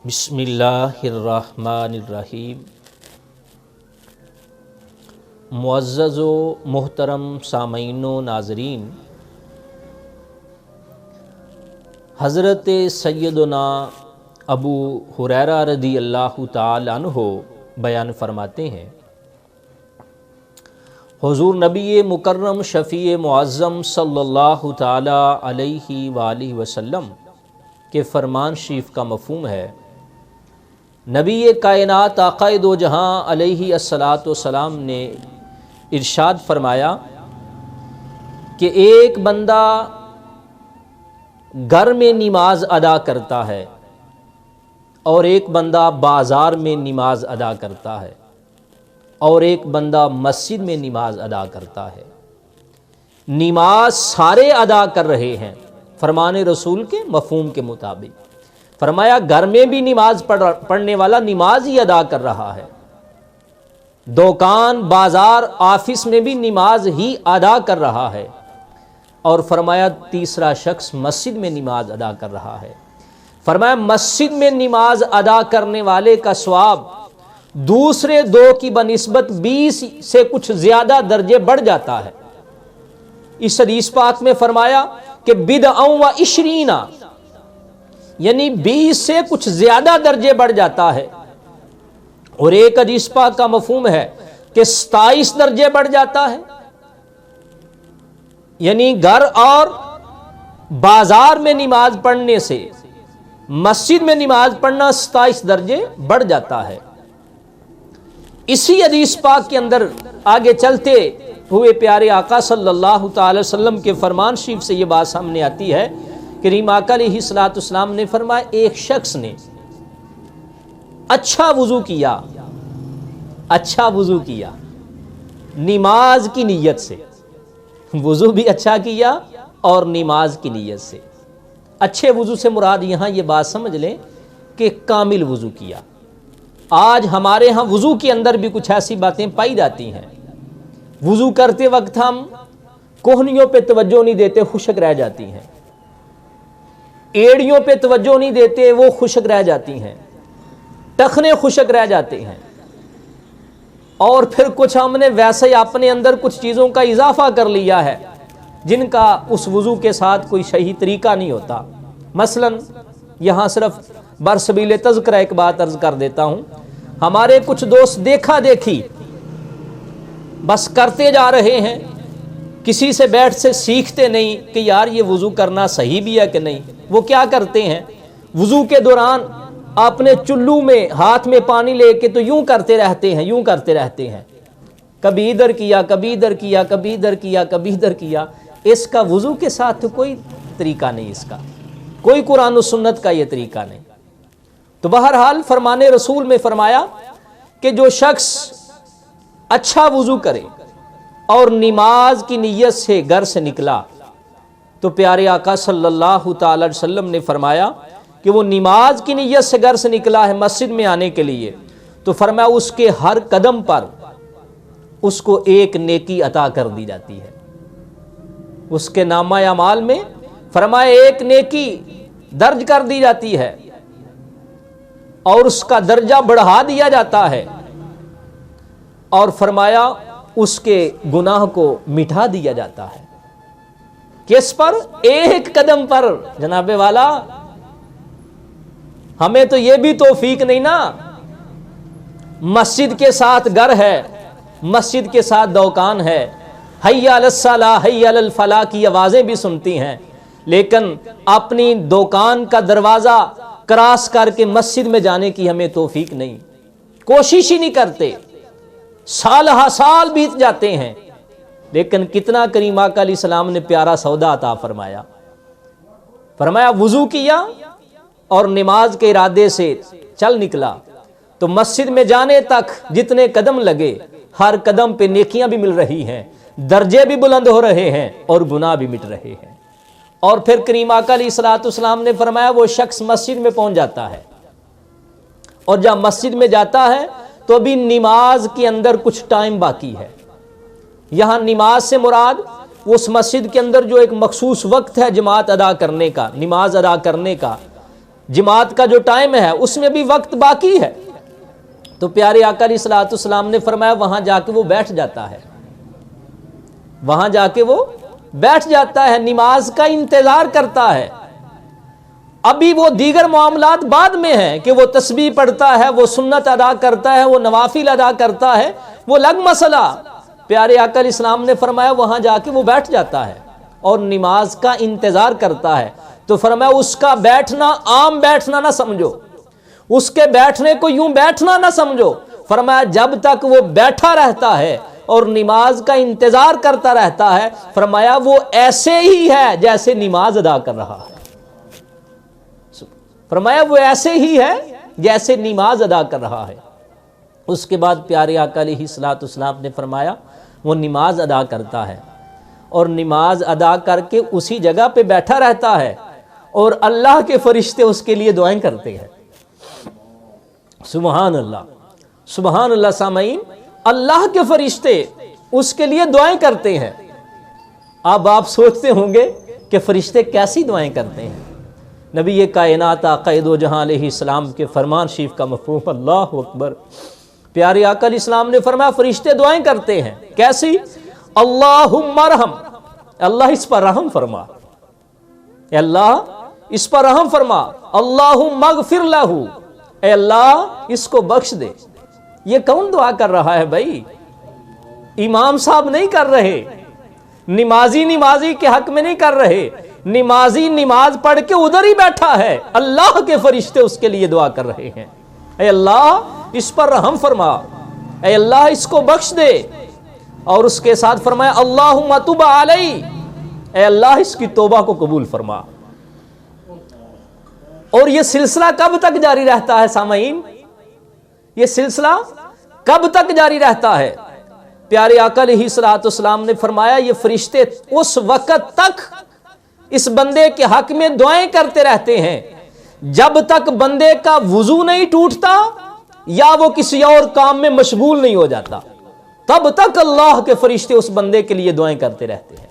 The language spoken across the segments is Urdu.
بسم اللہ الرحمن الرحیم۔ معزز و محترم سامعین و ناظرین، حضرت سیدنا ابو ہریرہ رضی اللہ تعالی عنہ بیان فرماتے ہیں، حضور نبی مکرم شفیع معظم صلی اللہ تعالی علیہ وآلہ وسلم کے فرمان شریف کا مفہوم ہے، نبی کائنات آقا دو جہاں علیہ الصلاۃ والسلام نے ارشاد فرمایا کہ ایک بندہ گھر میں نماز ادا کرتا ہے اور ایک بندہ بازار میں نماز ادا کرتا ہے اور ایک بندہ مسجد میں نماز ادا کرتا ہے۔ نماز سارے ادا کر رہے ہیں فرمان رسول کے مفہوم کے مطابق۔ فرمایا گھر میں بھی نماز پڑھنے والا نماز ہی ادا کر رہا ہے، دکان بازار آفس میں بھی نماز ہی ادا کر رہا ہے، اور فرمایا تیسرا شخص مسجد میں نماز ادا کر رہا ہے۔ فرمایا مسجد میں نماز ادا کرنے والے کا ثواب دوسرے دو کی بنسبت 20 سے کچھ زیادہ درجے بڑھ جاتا ہے۔ اس حدیث پاک میں فرمایا کہ بدعا و 20، یعنی 20 سے کچھ زیادہ درجے بڑھ جاتا ہے، اور ایک حدیث پاک کا مفہوم ہے کہ 27 درجے بڑھ جاتا ہے، یعنی گھر اور بازار میں نماز پڑھنے سے مسجد میں نماز پڑھنا 27 درجے بڑھ جاتا ہے۔ اسی حدیث پاک کے اندر آگے چلتے ہوئے پیارے آقا صلی اللہ تعالی وسلم کے فرمان شریف سے یہ بات سامنے آتی ہے، کریم آقا علیہ الصلوۃ والسلام نے فرمایا ایک شخص نے اچھا وضو کیا نماز کی نیت سے، وضو بھی اچھا کیا اور نماز کی نیت سے۔ اچھے وضو سے مراد یہاں یہ بات سمجھ لیں کہ کامل وضو کیا۔ آج ہمارے ہاں وضو کے اندر بھی کچھ ایسی باتیں پائی جاتی ہیں، وضو کرتے وقت ہم کوہنیوں پہ توجہ نہیں دیتے، خشک رہ جاتی ہیں، ایڑیوں پہ توجہ نہیں دیتے، وہ خشک رہ جاتی ہیں، ٹخنے خشک رہ جاتے ہیں، اور پھر کچھ ہم نے ویسے ہی اپنے اندر کچھ چیزوں کا اضافہ کر لیا ہے جن کا اس وضو کے ساتھ کوئی صحیح طریقہ نہیں ہوتا۔ مثلا یہاں صرف برسبیل تذکرہ ایک بات عرض کر دیتا ہوں، ہمارے کچھ دوست دیکھا دیکھی بس کرتے جا رہے ہیں، کسی سے بیٹھ سے سیکھتے نہیں کہ یار یہ وضو کرنا صحیح بھی ہے کہ نہیں۔ وہ کیا کرتے ہیں، وضو کے دوران اپنے چلو میں ہاتھ میں پانی لے کے تو یوں کرتے رہتے ہیں، کبھی ادھر کیا کبھی ادھر کیا کبھی ادھر کیا کبھی ادھر کیا۔ اس کا وضو کے ساتھ کوئی طریقہ نہیں، اس کا کوئی قرآن و سنت کا یہ طریقہ نہیں۔ تو بہرحال فرمان رسول میں فرمایا کہ جو شخص اچھا وضو کرے اور نماز کی نیت سے گھر سے نکلا، تو پیارے آقا صلی اللہ تعالی وسلم نے فرمایا کہ وہ نماز کی نیت سے گھر سے نکلا ہے مسجد میں آنے کے لیے، تو فرمایا اس کے ہر قدم پر اس کو ایک نیکی عطا کر دی جاتی ہے۔ اس کے نامہ اعمال میں فرمایا ایک نیکی درج کر دی جاتی ہے اور اس کا درجہ بڑھا دیا جاتا ہے، اور فرمایا اس کے گناہ کو مٹا دیا جاتا ہے۔ کس پر؟ ایک قدم پر۔ جناب والا ہمیں تو یہ بھی توفیق نہیں نا، مسجد کے ساتھ گھر ہے، مسجد کے ساتھ دکان ہے، حی علی الصلاۃ حی علی الفلاح کی آوازیں بھی سنتی ہیں، لیکن اپنی دکان کا دروازہ کراس کر کے مسجد میں جانے کی ہمیں توفیق نہیں، کوشش ہی نہیں کرتے، سال ہا سال بیت جاتے ہیں، لیکن کتنا کریم آقا علیہ السلام نے پیارا سودا عطا فرمایا۔ فرمایا وضو کیا اور نماز کے ارادے سے چل نکلا، تو مسجد میں جانے تک جتنے قدم لگے ہر قدم پہ نیکیاں بھی مل رہی ہیں، درجے بھی بلند ہو رہے ہیں اور گناہ بھی مٹ رہے ہیں۔ اور پھر کریم آقا علیہ الصلوۃ والسلام نے فرمایا وہ شخص مسجد میں پہنچ جاتا ہے، اور جب مسجد میں جاتا ہے تو ابھی نماز کے اندر کچھ ٹائم باقی ہے۔ یہاں نماز سے مراد اس مسجد کے اندر جو ایک مخصوص وقت ہے جماعت ادا کرنے کا، نماز ادا کرنے کا، جماعت کا جو ٹائم ہے اس میں بھی وقت باقی ہے۔ تو پیارے آقا علیہ الصلوۃ والسلام نے فرمایا وہاں جا کے وہ بیٹھ جاتا ہے، وہاں جا کے وہ بیٹھ جاتا ہے، نماز کا انتظار کرتا ہے۔ ابھی وہ دیگر معاملات بعد میں ہیں کہ وہ تسبیح پڑھتا ہے، وہ سنت ادا کرتا ہے، وہ نوافل ادا کرتا ہے، وہ الگ مسئلہ۔ پیارے آقا علیہ السلام نے فرمایا وہاں جا کے وہ بیٹھ جاتا ہے اور نماز کا انتظار کرتا ہے۔ تو فرمایا اس کا بیٹھنا عام بیٹھنا نہ سمجھو، اس کے بیٹھنے کو یوں بیٹھنا نہ سمجھو۔ فرمایا جب تک وہ بیٹھا رہتا ہے اور نماز کا انتظار کرتا رہتا ہے، فرمایا وہ ایسے ہی ہے جیسے نماز ادا کر رہا ہے۔ فرمایا وہ ایسے ہی ہے جیسے نماز ادا کر رہا ہے۔ اس کے بعد پیارے آقا علیہ الصلوۃ والسلام نے فرمایا وہ نماز ادا کرتا ہے اور نماز ادا کر کے اسی جگہ پہ بیٹھا رہتا ہے اور اللہ کے فرشتے اس کے لیے دعائیں کرتے ہیں۔ سبحان اللہ، سبحان اللہ سامعین، اللہ کے فرشتے اس کے لیے دعائیں کرتے ہیں۔ اب آپ سوچتے ہوں گے کہ فرشتے کیسی دعائیں کرتے ہیں؟ نبی یہ کائنات آقا دو جہاں علیہ السلام کے فرمان شریف کا مفہوم، اللہ اکبر۔ پیارے آقا علیہ السلام نے فرمایا فرشتے دعائیں کرتے ہیں، کیسی؟ اللہم ارحم، اللہ اس پر رحم فرما، اے اللہ اس پر رحم فرما۔ اللہم اغفر لہ، اے اللہ اس کو بخش دے۔ یہ کون دعا کر رہا ہے بھائی؟ امام صاحب نہیں کر رہے، نمازی کے حق میں نہیں کر رہے، نمازی نماز پڑھ کے ادھر ہی بیٹھا ہے، اللہ کے فرشتے اس کے لیے دعا کر رہے ہیں، اے اللہ اس پر رحم فرما، اے اللہ اس کو بخش دے۔ اور اس کے ساتھ فرمایا اللہم تب علیہ، اے اللہ اس کی توبہ کو قبول فرما۔ اور یہ سلسلہ کب تک جاری رہتا ہے سامعین؟ یہ سلسلہ کب تک جاری رہتا ہے؟ پیارے آقا علیہ الصلوۃ والسلام نے فرمایا یہ فرشتے اس وقت تک اس بندے کے حق میں دعائیں کرتے رہتے ہیں جب تک بندے کا وضو نہیں ٹوٹتا یا وہ کسی اور کام میں مشغول نہیں ہو جاتا، تب تک اللہ کے فرشتے اس بندے کے لیے دعائیں کرتے رہتے ہیں۔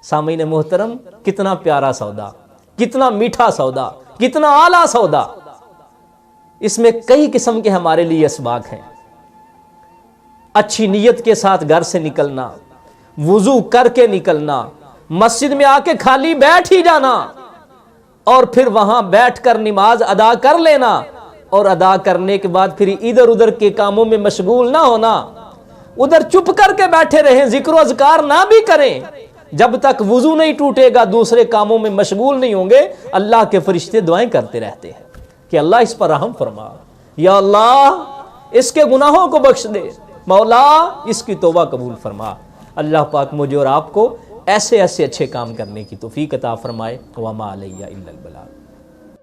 سامعین محترم، کتنا پیارا سودا، کتنا میٹھا سودا، کتنا اعلیٰ سودا۔ اس میں کئی قسم کے ہمارے لیے اسباق ہیں۔ اچھی نیت کے ساتھ گھر سے نکلنا، وضو کر کے نکلنا، مسجد میں آ کے خالی بیٹھ ہی جانا اور پھر وہاں بیٹھ کر نماز ادا کر لینا، اور ادا کرنے کے بعد پھر ادھر ادھر کے کاموں میں مشغول نہ ہونا، ادھر چپ کر کے بیٹھے رہیں، ذکر و اذکار نہ بھی کریں۔ جب تک وضو نہیں ٹوٹے گا دوسرے کاموں میں مشغول نہیں ہوں گے، اللہ کے فرشتے دعائیں کرتے رہتے ہیں کہ اللہ اس پر رحم فرما، یا اللہ اس کے گناہوں کو بخش دے، مولا اس کی توبہ قبول فرما۔ اللہ پاک مجھے اور آپ کو ایسے اچھے کام کرنے کی توفیق عطا فرمائے۔ وما علیہ الا البلاغ۔